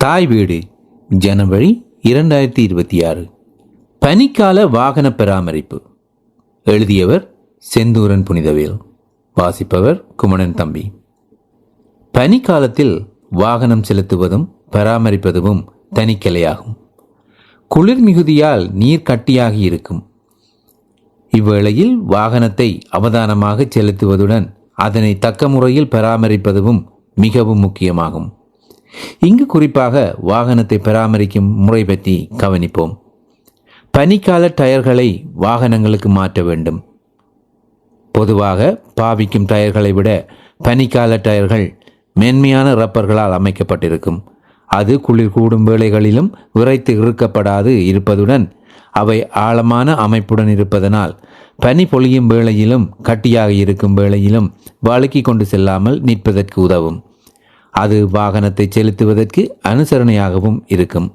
தாய் வீடு ஜனவரி 2026. பனிக்கால வாகன பராமரிப்பு. எழுதியவர் செந்தூரன் புனிதவேல். வாசிப்பவர் குமணன் தம்பி. பனிக்காலத்தில் வாகனம் செலுத்துவதும் பராமரிப்பதும் தனிக்கலையாகும். குளிர் மிகுதியால் நீர் கட்டியாகி இருக்கும். இவ்வேளையில் வாகனத்தை அவதானமாக செலுத்துவதுடன் அதனை தக்க முறையில் பராமரிப்பதும் மிகவும் முக்கியமாகும். இங்கு குறிப்பாக வாகனத்தை பராமரிக்கும் முறை பற்றி கவனிப்போம். பனிக்கால டயர்களை வாகனங்களுக்கு மாற்ற வேண்டும். பொதுவாக பாவிக்கும் டயர்களை விட பனிக்கால டயர்கள் மென்மையான ரப்பர்களால் அமைக்கப்பட்டிருக்கும். அது குளிர் கூடும் வேளைகளிலும் விரைத்து இறுக்கப்படாது இருப்பதுடன் அவை ஆழமான அமைப்புடன் இருப்பதனால் பனி பொழியும் வேளையிலும் கட்டியாக இருக்கும் வேளையிலும் வழுக்கி கொண்டு செல்லாமல் நிற்பதற்கு உதவும். அது வாகனத்தை செலுத்துவதற்கு அனுசரணையாகவும் இருக்கும்.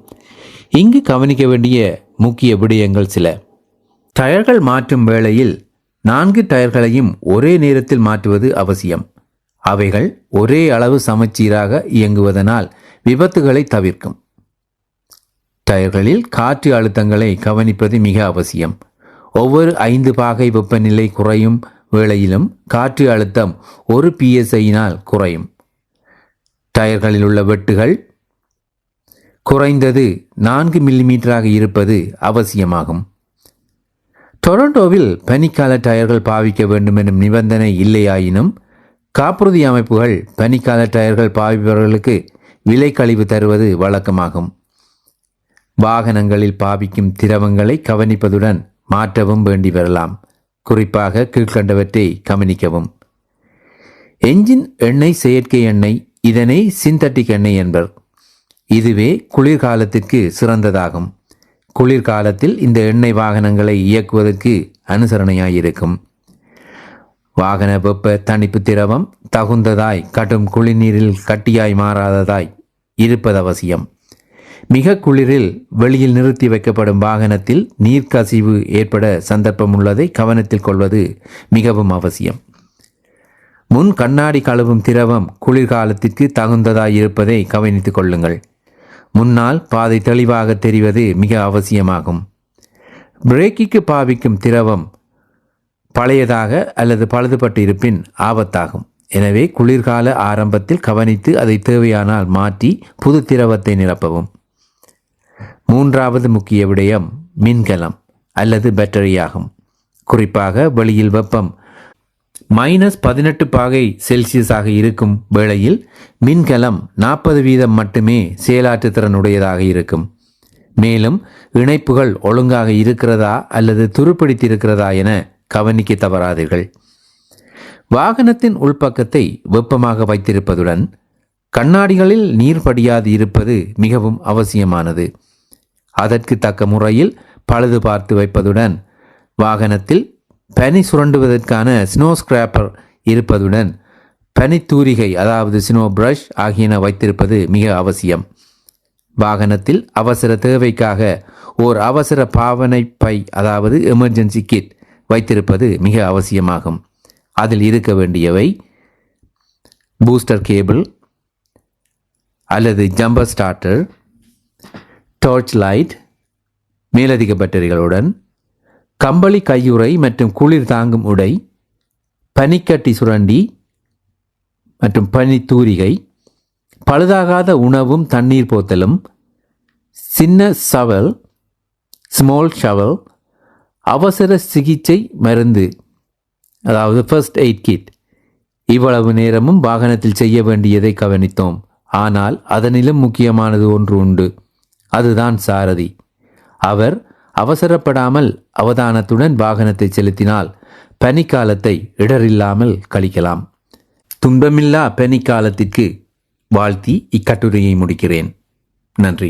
இங்கு கவனிக்க வேண்டிய முக்கிய விடயங்கள் சில. டயர்கள் மாற்றும் வேளையில் 4 டயர்களையும் ஒரே நேரத்தில் மாற்றுவது அவசியம். அவைகள் ஒரே அளவு சமச்சீராக இயங்குவதனால் விபத்துகளை தவிர்க்கும். டயர்களில் காற்று அழுத்தங்களை கவனிப்பது மிக அவசியம். ஒவ்வொரு 5 பாகை வெப்பநிலை குறையும் வேளையிலும் காற்று அழுத்தம் 1 psi குறையும். டயர்களில் உள்ள வெட்டுகள் குறைந்தது 4 மில்லிமீட்டராக இருப்பது அவசியமாகும். டொரண்டோவில் பனிக்கால டயர்கள் பாவிக்க வேண்டும் எனும் நிபந்தனை இல்லையாயினும் காப்புறுதி அமைப்புகள் பனிக்கால டயர்கள் பாவிப்பவர்களுக்கு விலை கழிவு தருவது வழக்கமாகும். வாகனங்களில் பாவிக்கும் திரவங்களை கவனிப்பதுடன் மாற்றவும் வேண்டி வரலாம். குறிப்பாக கீழ்கண்டவற்றை கவனிக்கவும். என்ஜின் எண்ணெய் செயற்கை எண்ணெய், இதனை சிந்தட்டிக் எண்ணெய் என்பர். இதுவே குளிர்காலத்திற்கு சிறந்ததாகும். குளிர்காலத்தில் இந்த எண்ணெய் வாகனங்களை இயக்குவதற்கு அனுசரணையாயிருக்கும். வாகன வெப்ப தணிப்பு திரவம் தகுந்ததாய் கடும் குளிர்நீரில் கட்டியாய் மாறாததாய் இருப்பது அவசியம். மிக குளிரில் வெளியில் நிறுத்தி வைக்கப்படும் வாகனத்தில் நீர்க்கசிவு ஏற்பட சந்தர்ப்பம் உள்ளதை கவனத்தில் கொள்வது மிகவும் அவசியம். முன் கண்ணாடி கழுவும் திரவம் குளிர்காலத்திற்கு தகுந்ததாய் இருப்பதை கவனித்துக் கொள்ளுங்கள். முன்னால் பாதை தெளிவாக தெரிவது மிக அவசியமாகும். பிரேக்கிற்கு பாவிக்கும் திரவம் பழையதாக அல்லது பழுதுபட்டு இருப்பின் ஆபத்தாகும். எனவே குளிர்கால ஆரம்பத்தில் கவனித்து அதை தேவையானால் மாற்றி புது திரவத்தை நிரப்பவும். 3வது முக்கிய விடயம் மின்கலம் அல்லது பேட்டரியாகும். குறிப்பாக வெளியில் வெப்பம் -18 பாகை செல்சியஸாக இருக்கும் வேளையில் மின்கலம் 40% மட்டுமே செயலாற்றுத்திறனுடையதாக இருக்கும். மேலும் இணைப்புகள் ஒழுங்காக இருக்கிறதா அல்லது துருப்பிடித்திருக்கிறதா என கவனிக்க தவறாதீர்கள். வாகனத்தின் உள்பக்கத்தை வெப்பமாக வைத்திருப்பதுடன் கண்ணாடிகளில் நீர் படியாது இருப்பது மிகவும் அவசியமானது. அதற்கு தக்க முறையில் பழுது பார்த்து வைப்பதுடன் வாகனத்தில் பனி சுரண்டுவதற்கான ஸ்னோ ஸ்கிராப்பர் இருப்பதுடன் பனித்தூரிகை அதாவது ஸ்னோ பிரஷ் ஆகியன வைத்திருப்பது மிக அவசியம். வாகனத்தில் அவசர தேவைக்காக ஓர் அவசர பாவனை பை அதாவது எமர்ஜென்சி கிட் வைத்திருப்பது மிக அவசியமாகும். அதில் இருக்க வேண்டியவை பூஸ்டர் கேபிள் அல்லது ஜம்பர் ஸ்டார்டர், டார்ச் லைட், மேலதிக பேட்டரிகளுடன் கம்பளி கையுறை மற்றும் குளிர் தாங்கும் உடை, பனிக்கட்டி சுரண்டி மற்றும் பனித்தூரிகை, பழுதாகாத உணவும் தண்ணீர் போத்தலும், சின்ன ஷவல் ஸ்மால் ஷவல், அவசர சிகிச்சை மருந்து அதாவது ஃபர்ஸ்ட் எய்ட் கிட். இவ்வளவு நேரமும் வாகனத்தில் செய்ய வேண்டியதை கவனித்தோம். ஆனால் அதனிலும் முக்கியமானது ஒன்று உண்டு. அதுதான் சாரதி. அவர் அவசரப்படாமல் அவதானத்துடன் வாகனத்தை செலுத்தினால் பனிக்காலத்தை இடரில்லாமல் கழிக்கலாம். துன்பமில்லா பனிக்காலத்திற்கு வாழ்த்தி இக்கட்டுரையை முடிக்கிறேன். நன்றி.